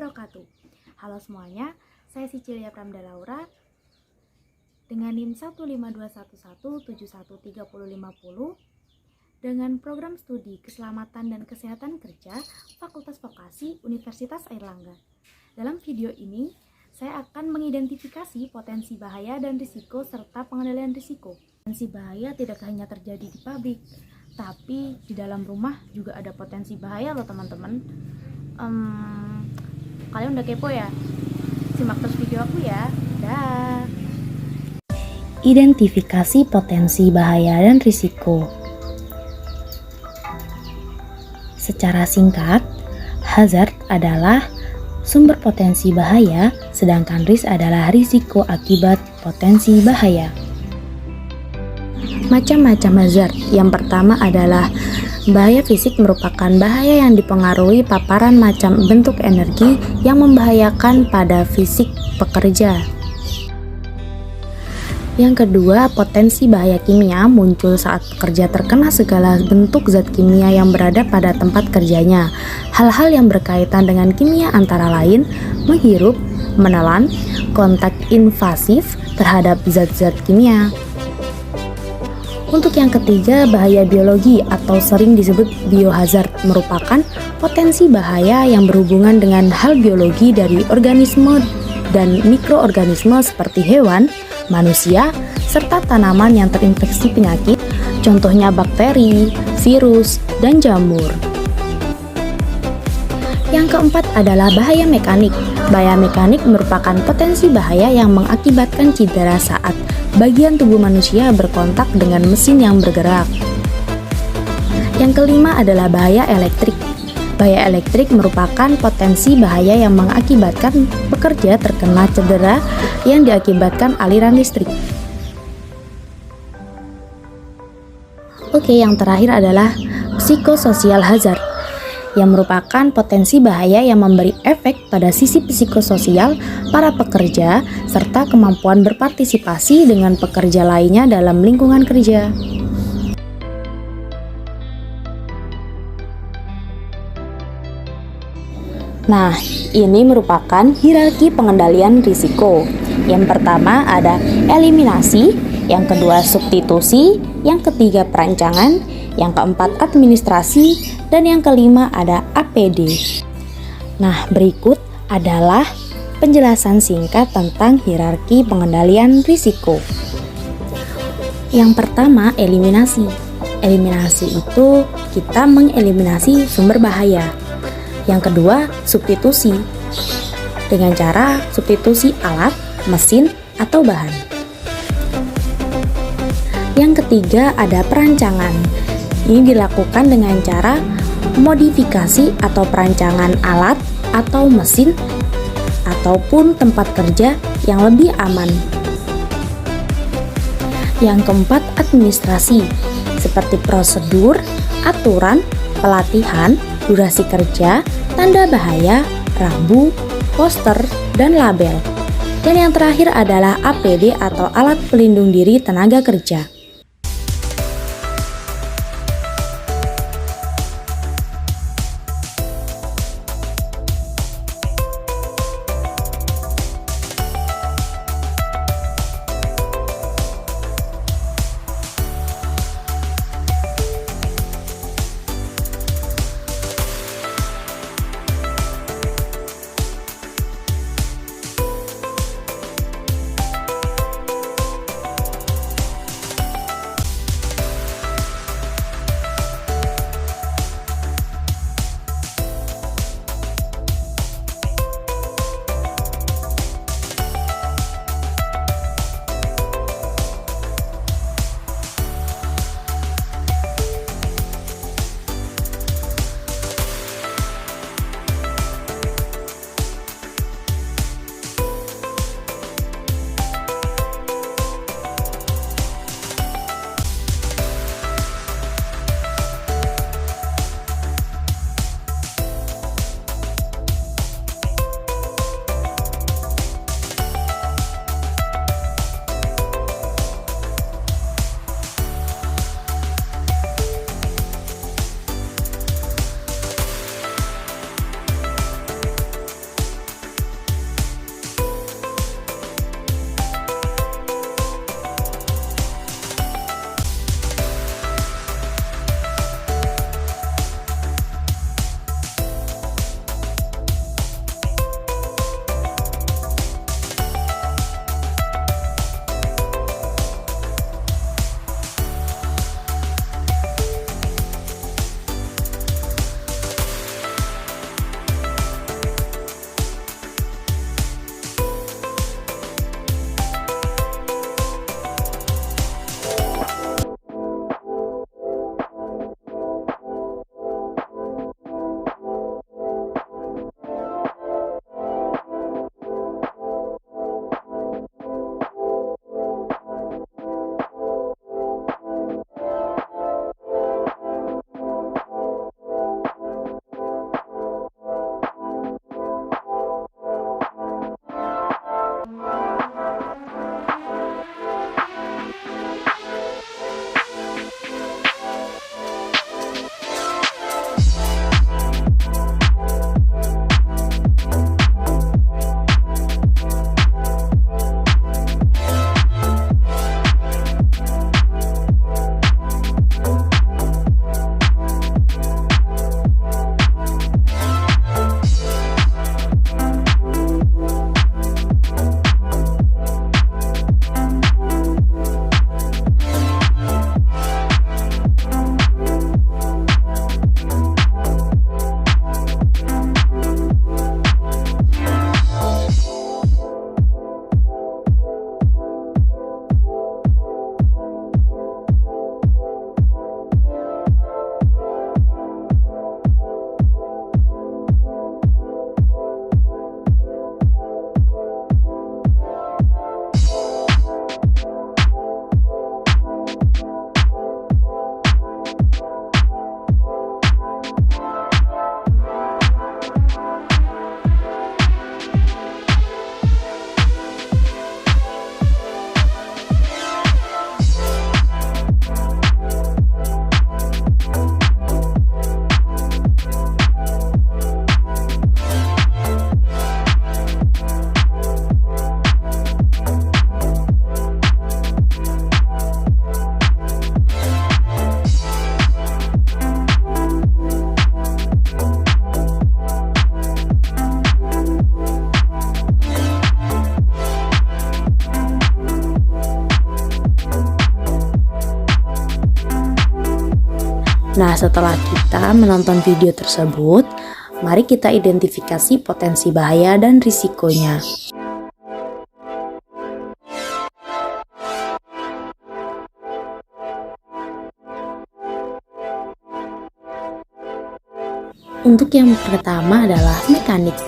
wabarakatuh. Halo semuanya, saya Sicilia Laura dengan NIM 15211713050 dengan program studi Keselamatan dan Kesehatan Kerja Fakultas Vokasi Universitas Airlangga. Dalam video ini, saya akan mengidentifikasi potensi bahaya dan risiko serta pengendalian risiko. Potensi bahaya tidak hanya terjadi di pabrik, tapi di dalam rumah juga ada potensi bahaya loh teman-teman. Kalian udah kepo ya? Simak terus video aku ya. Dah. Identifikasi potensi bahaya dan risiko. Secara singkat, hazard adalah sumber potensi bahaya, sedangkan risk adalah risiko akibat potensi bahaya. Macam-macam hazard. Yang pertama adalah bahaya fisik, merupakan bahaya yang dipengaruhi paparan macam bentuk energi yang membahayakan pada fisik pekerja. Yang kedua, potensi bahaya kimia muncul saat pekerja terkena segala bentuk zat kimia yang berada pada tempat kerjanya. Hal-hal yang berkaitan dengan kimia antara lain menghirup, menelan, kontak invasif terhadap zat-zat kimia. Untuk yang ketiga, bahaya biologi atau sering disebut biohazard merupakan potensi bahaya yang berhubungan dengan hal biologi dari organisme dan mikroorganisme seperti hewan, manusia, serta tanaman yang terinfeksi penyakit, contohnya bakteri, virus, dan jamur. Yang keempat adalah bahaya mekanik. Bahaya mekanik merupakan potensi bahaya yang mengakibatkan cedera saat bagian tubuh manusia berkontak dengan mesin yang bergerak. Yang kelima adalah bahaya elektrik. Bahaya elektrik merupakan potensi bahaya yang mengakibatkan pekerja terkena cedera yang diakibatkan aliran listrik. Oke, yang terakhir adalah psikososial hazard, yang merupakan potensi bahaya yang memberi efek pada sisi psikososial para pekerja serta kemampuan berpartisipasi dengan pekerja lainnya dalam lingkungan kerja. Nah, ini merupakan hierarki pengendalian risiko. Yang pertama ada eliminasi, yang kedua substitusi, yang ketiga perancangan, yang keempat administrasi, dan yang kelima ada APD. Nah, berikut adalah penjelasan singkat tentang hierarki pengendalian risiko. Yang pertama, eliminasi. Eliminasi itu kita mengeliminasi sumber bahaya. Yang kedua, substitusi, dengan cara substitusi alat, mesin, atau bahan. Yang ketiga ada perancangan. Ini dilakukan dengan cara modifikasi atau perancangan alat atau mesin ataupun tempat kerja yang lebih aman. Yang keempat, administrasi, seperti prosedur, aturan, pelatihan, durasi kerja, tanda bahaya, rambu, poster, dan label. Dan yang terakhir adalah APD atau alat pelindung diri tenaga kerja. Nah, setelah kita menonton video tersebut, mari kita identifikasi potensi bahaya dan risikonya. Untuk yang pertama adalah mekanik.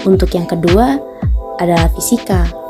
Untuk yang kedua adalah fisika.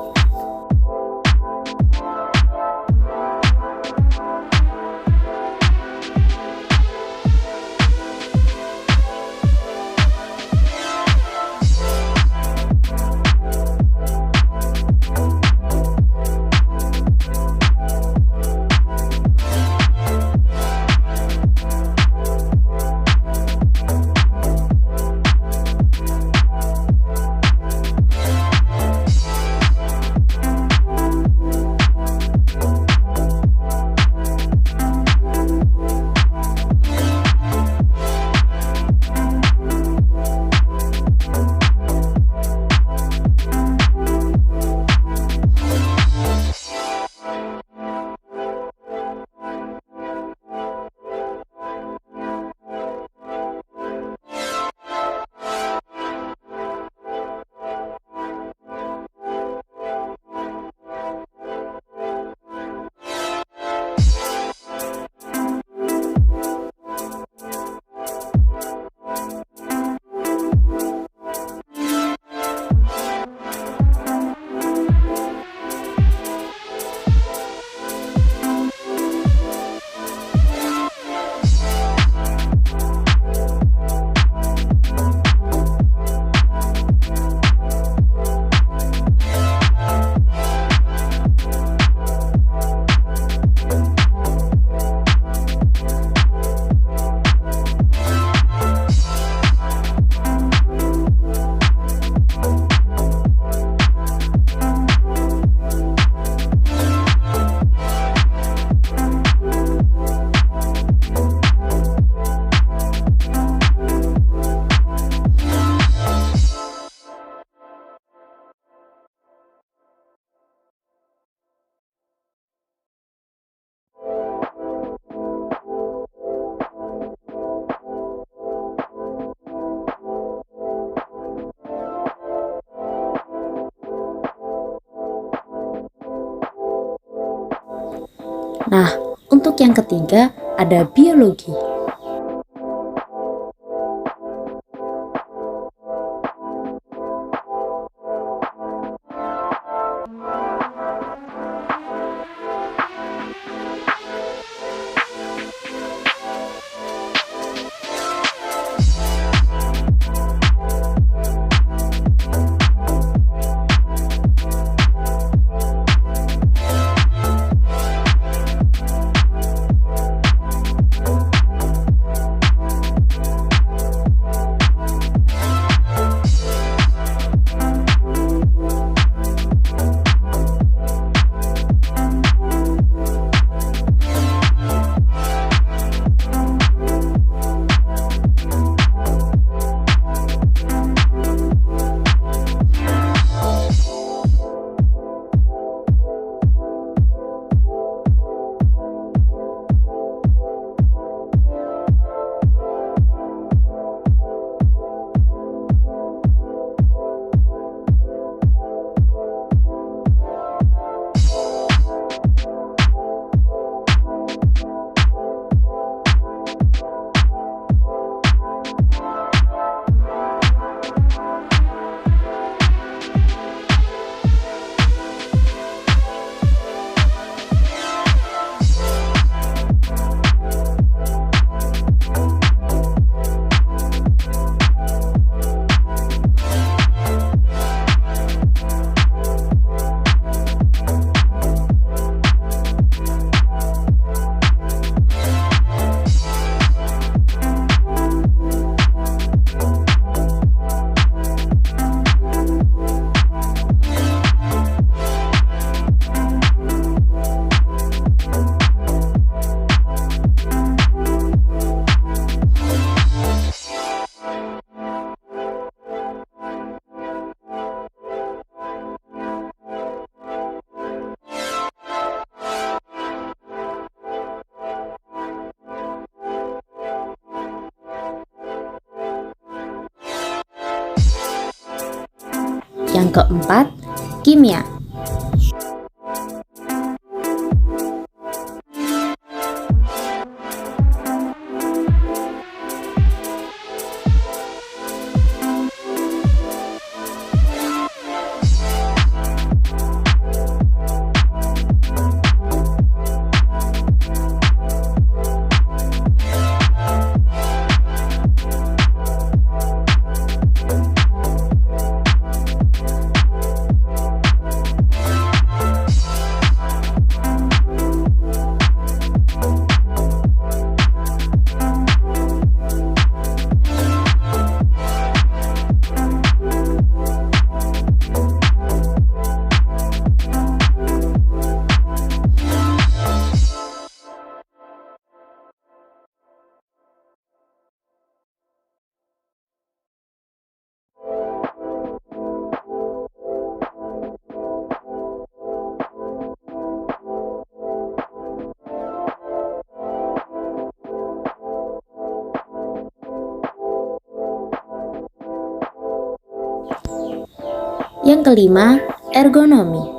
Nah, untuk yang ketiga ada biologi. Yang keempat, kimia. Yang kelima, ergonomi.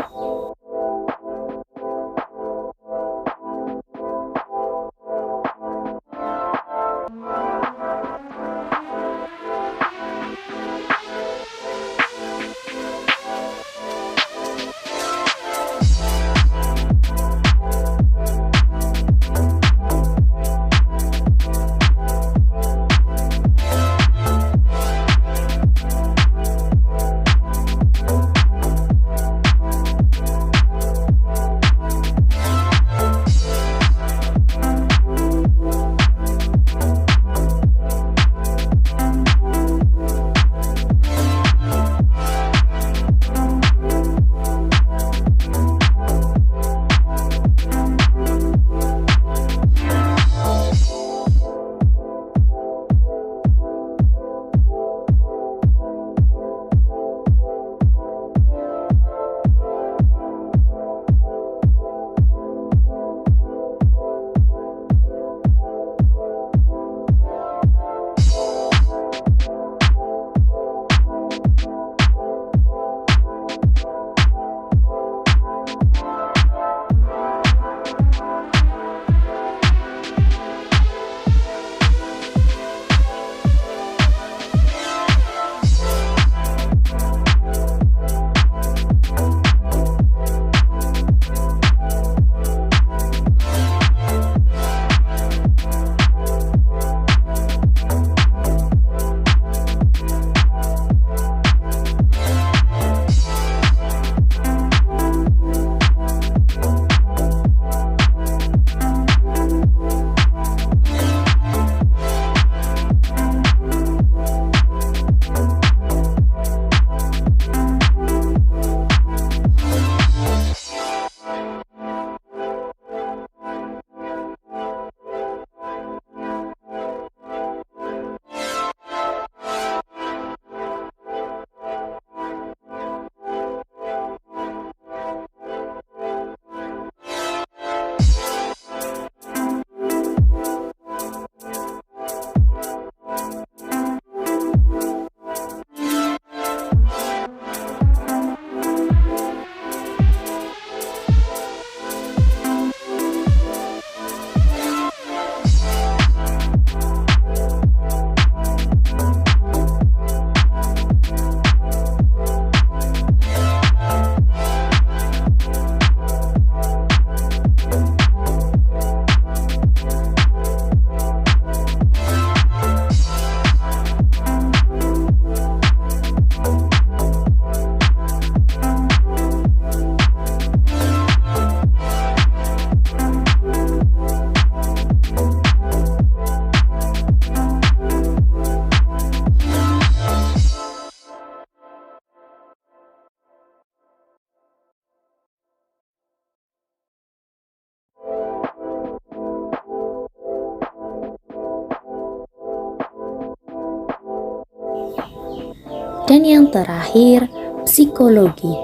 Dan yang terakhir, psikologi.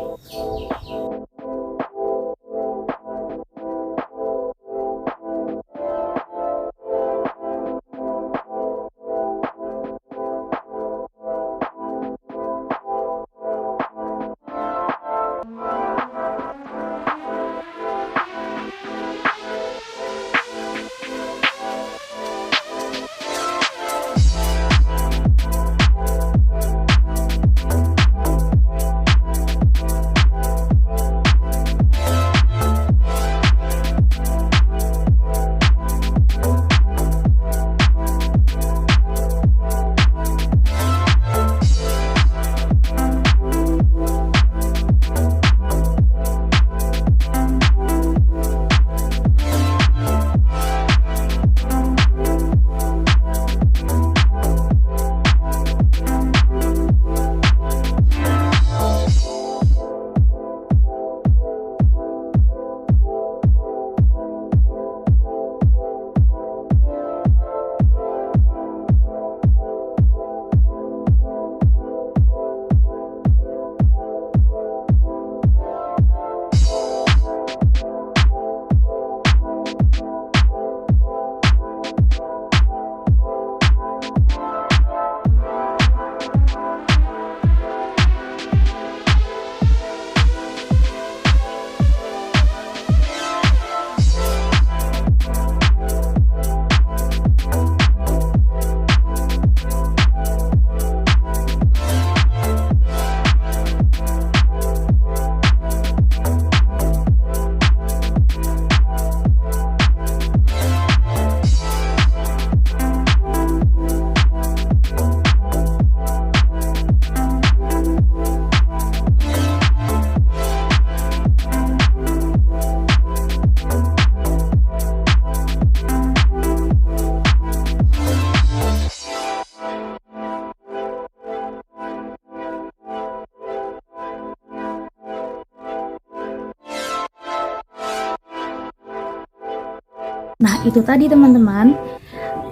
Nah, itu tadi teman-teman,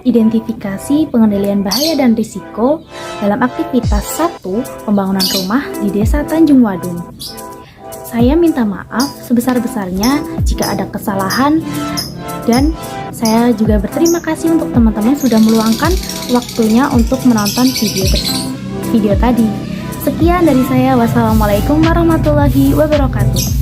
identifikasi pengendalian bahaya dan risiko dalam aktivitas 1 pembangunan rumah di Desa Tanjung Wadung. Saya minta maaf sebesar-besarnya jika ada kesalahan, dan saya juga berterima kasih untuk teman-teman yang sudah meluangkan waktunya untuk menonton video tadi. Sekian dari saya, wassalamualaikum warahmatullahi wabarakatuh.